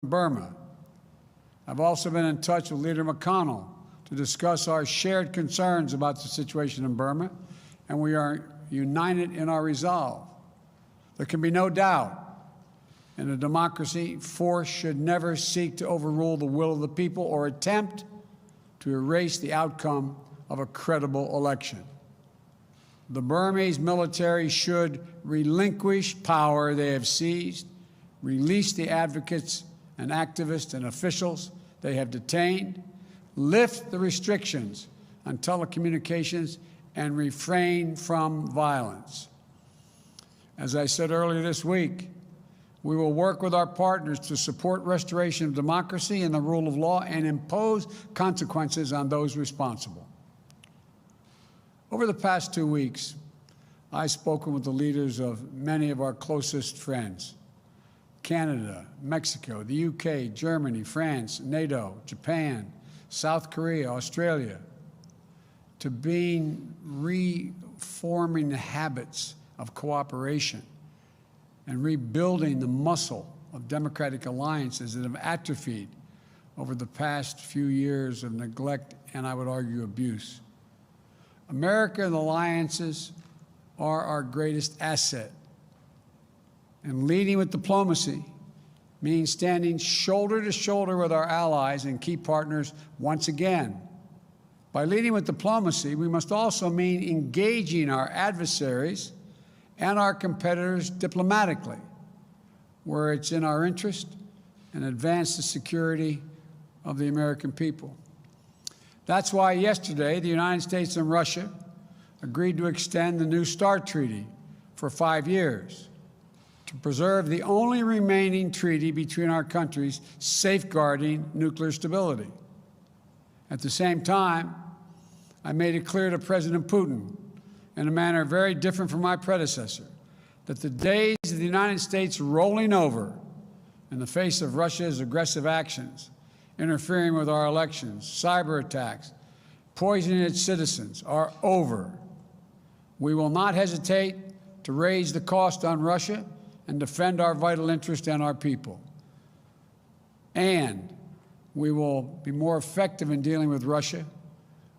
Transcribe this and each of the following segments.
Burma. I've also been in touch with Leader McConnell to discuss our shared concerns about the situation in Burma, and we are united in our resolve. There can be no doubt in a democracy, force should never seek to overrule the will of the people or attempt to erase the outcome of a credible election. The Burmese military should relinquish power they have seized, release the advocates and activists and officials they have detained, lift the restrictions on telecommunications, and refrain from violence. As I said earlier this week, we will work with our partners to support restoration of democracy and the rule of law and impose consequences on those responsible. Over the past 2 weeks, I've spoken with the leaders of many of our closest friends: Canada, Mexico, the UK, Germany, France, NATO, Japan, South Korea, Australia, to reforming the habits of cooperation and rebuilding the muscle of democratic alliances that have atrophied over the past few years of neglect and, I would argue, abuse. American alliances are our greatest asset, and leading with diplomacy means standing shoulder to shoulder with our allies and key partners once again. By leading with diplomacy, we must also mean engaging our adversaries and our competitors diplomatically, where it's in our interest, and advance the security of the American people. That's why yesterday the United States and Russia agreed to extend the New START treaty for 5 years to preserve the only remaining treaty between our countries safeguarding nuclear stability. At the same time, I made it clear to President Putin, in a manner very different from my predecessor, that the days of the United States rolling over in the face of Russia's aggressive actions, interfering with our elections, cyber attacks, poisoning its citizens, are over. We will not hesitate to raise the cost on Russia and defend our vital interest and our people. And we will be more effective in dealing with Russia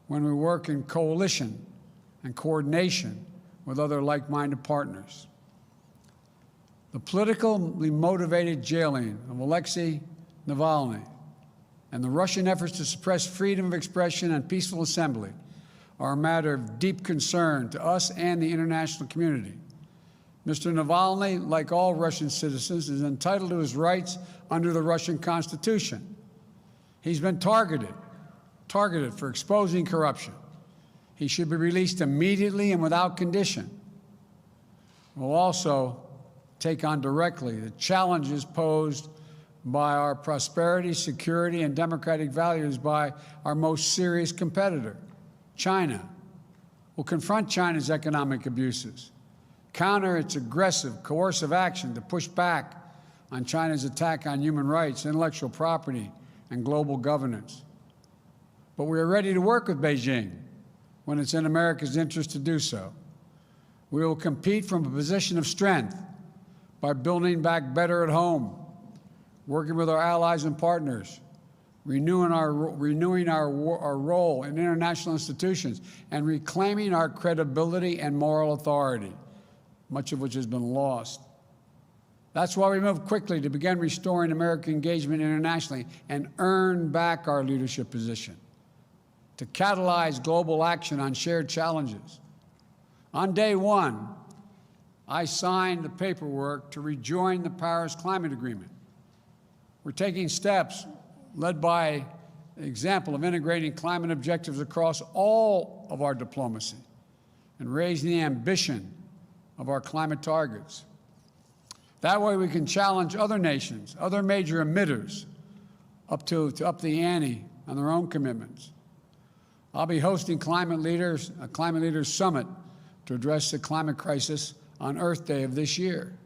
when we work in coalition and coordination with other like-minded partners. The politically motivated jailing of Alexei Navalny and the Russian efforts to suppress freedom of expression and peaceful assembly are a matter of deep concern to us and the international community. Mr. Navalny, like all Russian citizens, is entitled to his rights under the Russian Constitution. He's been targeted for exposing corruption. He should be released immediately and without condition. We'll also take on directly the challenges posed by our prosperity, security, and democratic values by our most serious competitor, China. We'll confront China's economic abuses, counter its aggressive, coercive action to push back on China's attack on human rights, intellectual property, and global governance. But we are ready to work with Beijing when it's in America's interest to do so. We will compete from a position of strength by building back better at home, working with our allies and partners, renewing our role in international institutions, and reclaiming our credibility and moral authority, much of which has been lost. That's why we moved quickly to begin restoring American engagement internationally and earn back our leadership position, to catalyze global action on shared challenges. On day one, I signed the paperwork to rejoin the Paris Climate Agreement. We're taking steps led by the example of integrating climate objectives across all of our diplomacy and raising the ambition of our climate targets. That way we can challenge other nations, other major emitters, to up the ante on their own commitments. I'll be hosting a Climate Leaders Summit to address the climate crisis on Earth Day of this year.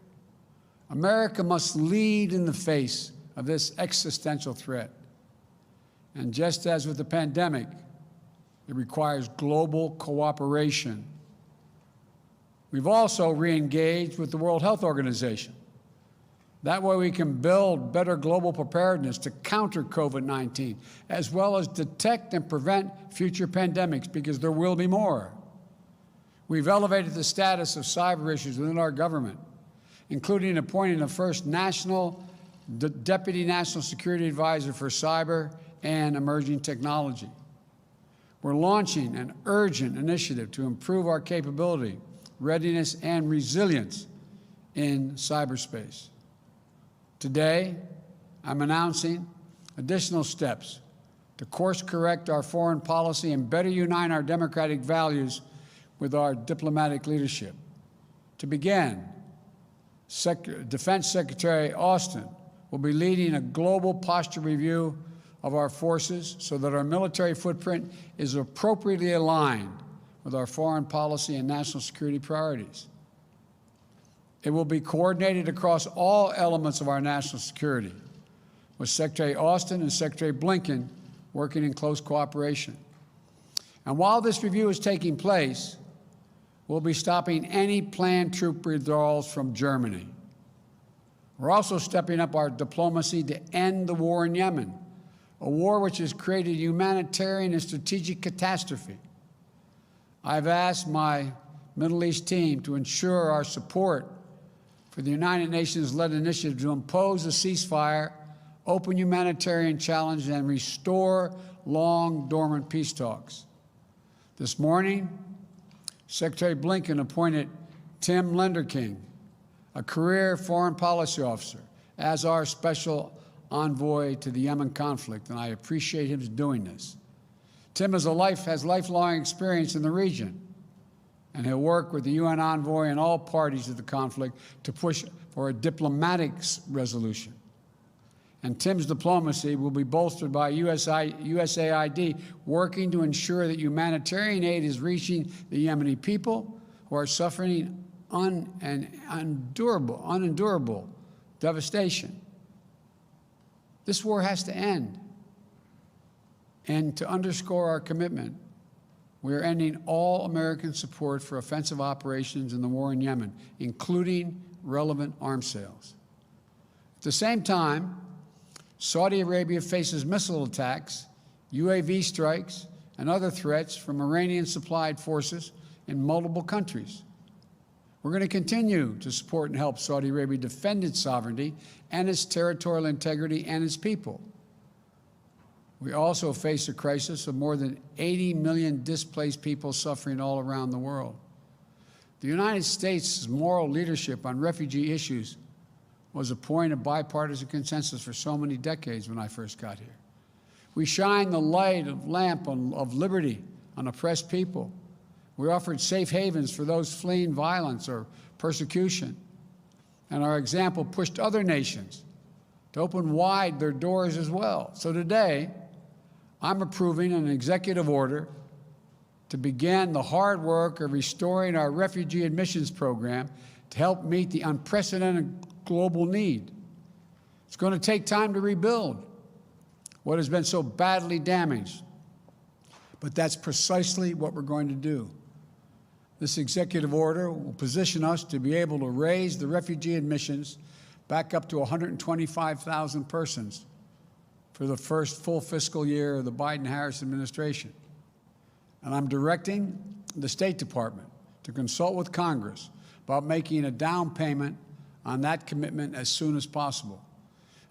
America must lead in the face of this existential threat. And just as with the pandemic, it requires global cooperation. We've also re-engaged with the World Health Organization. That way we can build better global preparedness to counter COVID-19, as well as detect and prevent future pandemics, because there will be more. We've elevated the status of cyber issues within our government, including appointing the first Deputy National Security Advisor for Cyber and Emerging Technology. We're launching an urgent initiative to improve our capability, readiness, and resilience in cyberspace. Today, I'm announcing additional steps to course-correct our foreign policy and better unite our democratic values with our diplomatic leadership. To begin, Defense Secretary Austin will be leading a global posture review of our forces so that our military footprint is appropriately aligned with our foreign policy and national security priorities. It will be coordinated across all elements of our national security, with Secretary Austin and Secretary Blinken working in close cooperation. And while this review is taking place, we'll be stopping any planned troop withdrawals from Germany. We're also stepping up our diplomacy to end the war in Yemen, a war which has created a humanitarian and strategic catastrophe. I've asked my Middle East team to ensure our support for the United Nations-led initiative to impose a ceasefire, open humanitarian challenge, and restore long-dormant peace talks. This morning, Secretary Blinken appointed Tim Lenderking, a career foreign policy officer, as our special envoy to the Yemen conflict, and I appreciate him doing this. Tim has lifelong experience in the region, and he'll work with the UN envoy and all parties to the conflict to push for a diplomatic resolution. And Tim's diplomacy will be bolstered by USAID working to ensure that humanitarian aid is reaching the Yemeni people who are suffering unendurable devastation. This war has to end. And to underscore our commitment, we are ending all American support for offensive operations in the war in Yemen, including relevant arms sales. At the same time, Saudi Arabia faces missile attacks, UAV strikes, and other threats from Iranian-supplied forces in multiple countries. We're going to continue to support and help Saudi Arabia defend its sovereignty and its territorial integrity and its people. We also face a crisis of more than 80 million displaced people suffering all around the world. The United States' moral leadership on refugee issues was a point of bipartisan consensus for so many decades when I first got here. We shine the lamp of liberty on oppressed people. We offered safe havens for those fleeing violence or persecution. And our example pushed other nations to open wide their doors as well. So today, I'm approving an executive order to begin the hard work of restoring our refugee admissions program to help meet the unprecedented global need. It's going to take time to rebuild what has been so badly damaged, but that's precisely what we're going to do. This executive order will position us to be able to raise the refugee admissions back up to 125,000 persons for the first full fiscal year of the Biden-Harris administration. And I'm directing the State Department to consult with Congress about making a down payment on that commitment as soon as possible.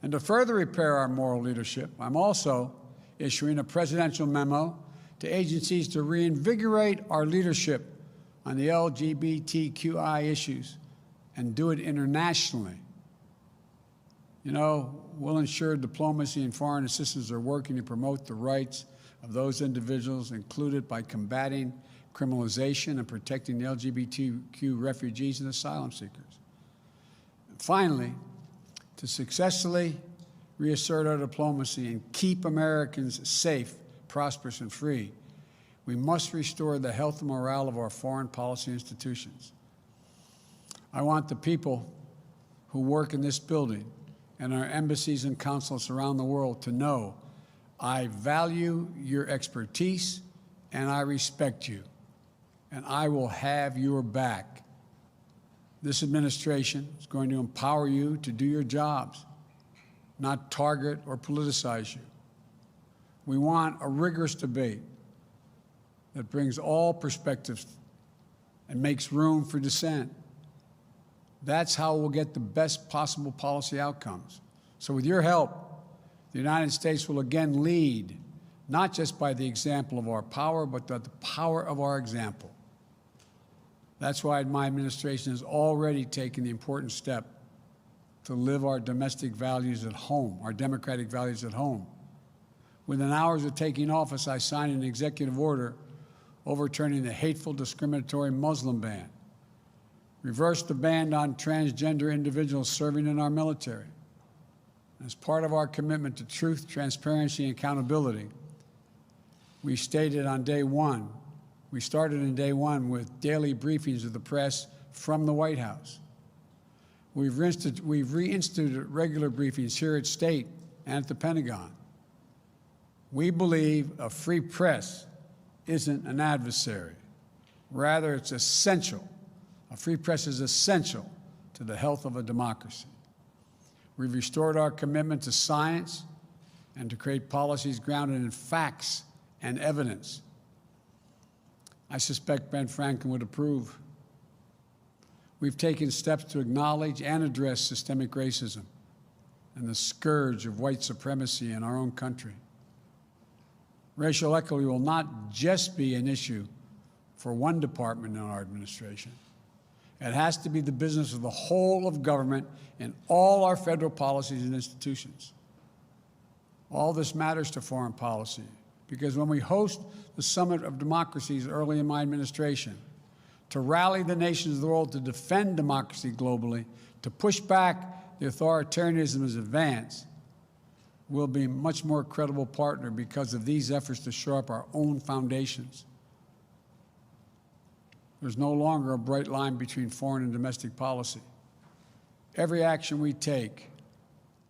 And to further repair our moral leadership, I'm also issuing a presidential memo to agencies to reinvigorate our leadership on the LGBTQI issues and do it internationally. You know, we'll ensure diplomacy and foreign assistance are working to promote the rights of those individuals, included by combating criminalization and protecting the LGBTQ refugees and asylum seekers. And finally, to successfully reassert our diplomacy and keep Americans safe, prosperous, and free, we must restore the health and morale of our foreign policy institutions. I want the people who work in this building and our embassies and consulates around the world to know I value your expertise and I respect you, and I will have your back. This administration is going to empower you to do your jobs, not target or politicize you. We want a rigorous debate that brings all perspectives and makes room for dissent. That's how we'll get the best possible policy outcomes. So with your help, the United States will again lead, not just by the example of our power, but the power of our example. That's why my administration has already taken the important step to live our domestic values at home, our democratic values at home. Within hours of taking office, I signed an executive order overturning the hateful, discriminatory Muslim ban, reversed the ban on transgender individuals serving in our military. As part of our commitment to truth, transparency, and accountability, we stated on day one, we started in day one with daily briefings of the press from the White House. We've reinstituted regular briefings here at State and at the Pentagon. We believe a free press isn't an adversary. Rather, it's essential. A free press is essential to the health of a democracy. We've restored our commitment to science and to create policies grounded in facts and evidence. I suspect Ben Franklin would approve. We've taken steps to acknowledge and address systemic racism and the scourge of white supremacy in our own country. Racial equity will not just be an issue for one department in our administration. It has to be the business of the whole of government and all our federal policies and institutions. All this matters to foreign policy because when we host the Summit of Democracies early in my administration, to rally the nations of the world to defend democracy globally, to push back the authoritarianism's advance, we'll be a much more credible partner because of these efforts to shore up our own foundations. There's no longer a bright line between foreign and domestic policy. Every action we take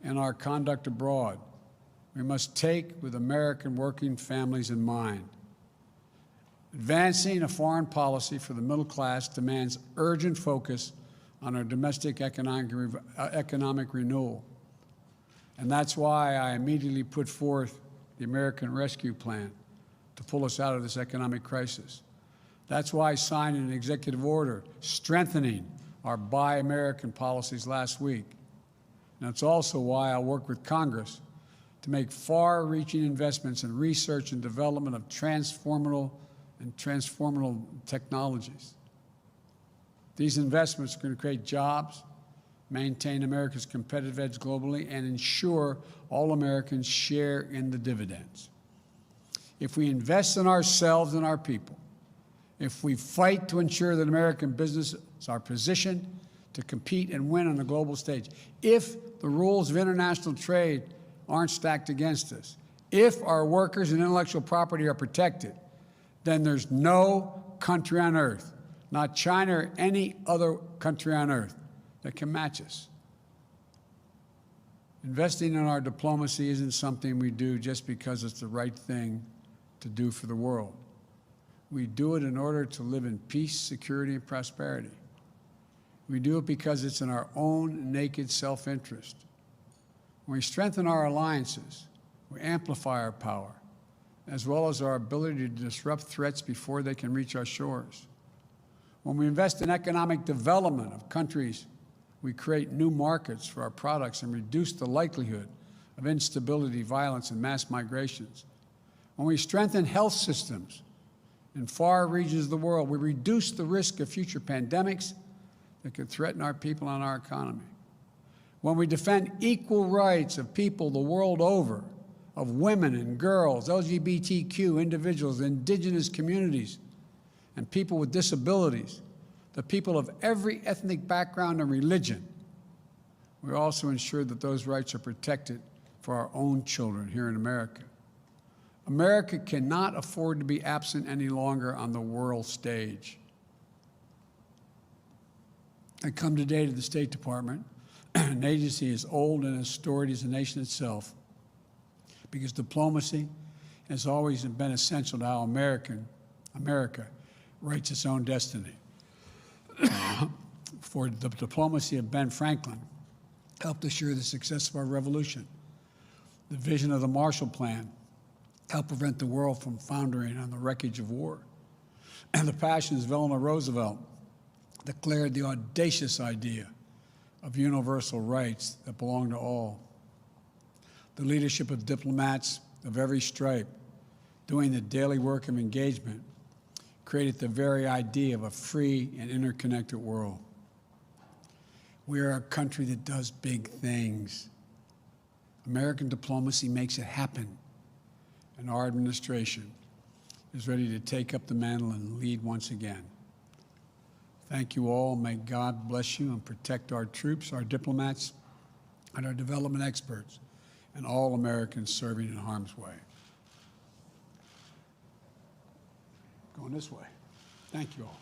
in our conduct abroad, we must take with American working families in mind. Advancing a foreign policy for the middle class demands urgent focus on our domestic economic renewal. And that's why I immediately put forth the American Rescue Plan to pull us out of this economic crisis. That's why I signed an executive order strengthening our Buy American policies last week. And it's also why I'll work with Congress to make far-reaching investments in research and development of transformative technologies. These investments are going to create jobs, maintain America's competitive edge globally, and ensure all Americans share in the dividends. If we invest in ourselves and our people, if we fight to ensure that American businesses are positioned to compete and win on the global stage, if the rules of international trade aren't stacked against us, if our workers and intellectual property are protected, then there's no country on earth, not China or any other country on earth, that can match us. Investing in our diplomacy isn't something we do just because it's the right thing to do for the world. We do it in order to live in peace, security, and prosperity. We do it because it's in our own naked self-interest. When we strengthen our alliances, we amplify our power, as well as our ability to disrupt threats before they can reach our shores. When we invest in economic development of countries, we create new markets for our products and reduce the likelihood of instability, violence, and mass migrations. When we strengthen health systems in far regions of the world, we reduce the risk of future pandemics that could threaten our people and our economy. When we defend equal rights of people the world over, of women and girls, LGBTQ individuals, indigenous communities, and people with disabilities, the people of every ethnic background and religion, we also ensure that those rights are protected for our own children here in America. America cannot afford to be absent any longer on the world stage. I come today to the State Department, an agency as old and as storied as the nation itself, because diplomacy has always been essential to how America writes its own destiny. For the diplomacy of Ben Franklin helped assure the success of our revolution. The vision of the Marshall Plan helped prevent the world from foundering on the wreckage of war. And the passions of Eleanor Roosevelt declared the audacious idea of universal rights that belong to all. The leadership of diplomats of every stripe doing the daily work of engagement created the very idea of a free and interconnected world. We are a country that does big things. American diplomacy makes it happen, and our administration is ready to take up the mantle and lead once again. Thank you all. May God bless you and protect our troops, our diplomats, and our development experts, and all Americans serving in harm's way. Going this way. Thank you all.